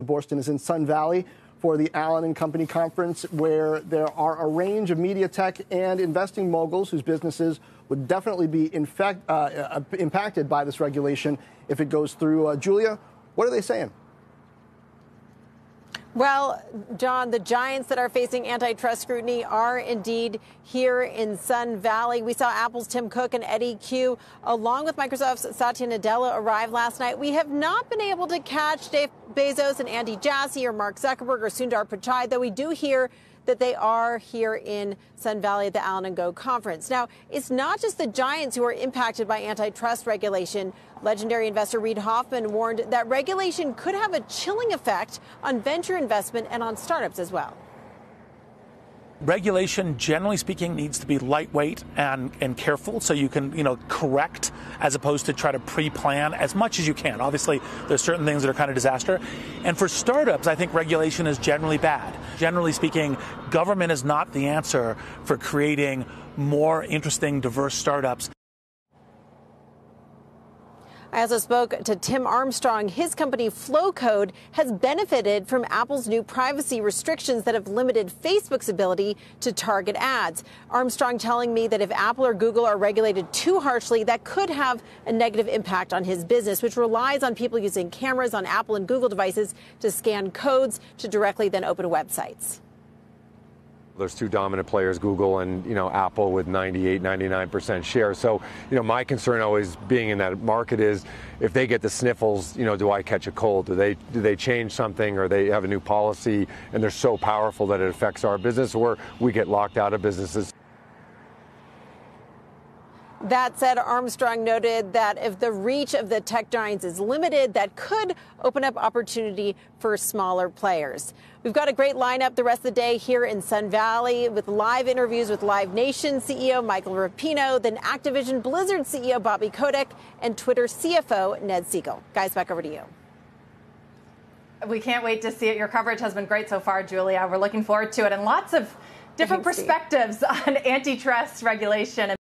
Boorstin is in Sun Valley for the Allen & Company conference, where there are a range of media tech and investing moguls whose businesses would definitely be impacted by this regulation if it goes through. Julia, what are they saying? Well, John, the giants that are facing antitrust scrutiny are indeed here in Sun Valley. We saw Apple's Tim Cook and Eddie Q, along with Microsoft's Satya Nadella, arrive last night. We have not been able to catch Dave Bezos and Andy Jassy or Mark Zuckerberg or Sundar Pichai, though we do hear that they are here in Sun Valley at the Allen & Go conference. Now, it's not just the giants who are impacted by antitrust regulation. Legendary investor Reid Hoffman warned that regulation could have a chilling effect on venture investment and on startups as well. Regulation, generally speaking, needs to be lightweight and careful, so you can, correct as opposed to try to pre-plan as much as you can. Obviously, there's certain things that are kind of disaster. And for startups, I think regulation is generally bad. Generally speaking, government is not the answer for creating more interesting, diverse startups. I also spoke to Tim Armstrong. His company, FLOWCODE, has benefited from Apple's new privacy restrictions that have limited Facebook's ability to target ads. Armstrong telling me that if Apple or Google are regulated too harshly, that could have a negative impact on his business, which relies on people using cameras on Apple and Google devices to scan codes to directly then open websites. There's two dominant players, Google and, Apple, with 98, 99% share. So, my concern always being in that market is if they get the sniffles, do I catch a cold? Do they change something, or they have a new policy and they're so powerful that it affects our business, or we get locked out of businesses? That said, Armstrong noted that if the reach of the tech giants is limited, that could open up opportunity for smaller players. We've got a great lineup the rest of the day here in Sun Valley with live interviews with Live Nation CEO Michael Rapino, then Activision Blizzard CEO Bobby Kotick, and Twitter CFO Ned Siegel. Guys, back over to you. We can't wait to see it. Your coverage has been great so far, Julia. We're looking forward to it, and lots of different perspectives on antitrust regulation.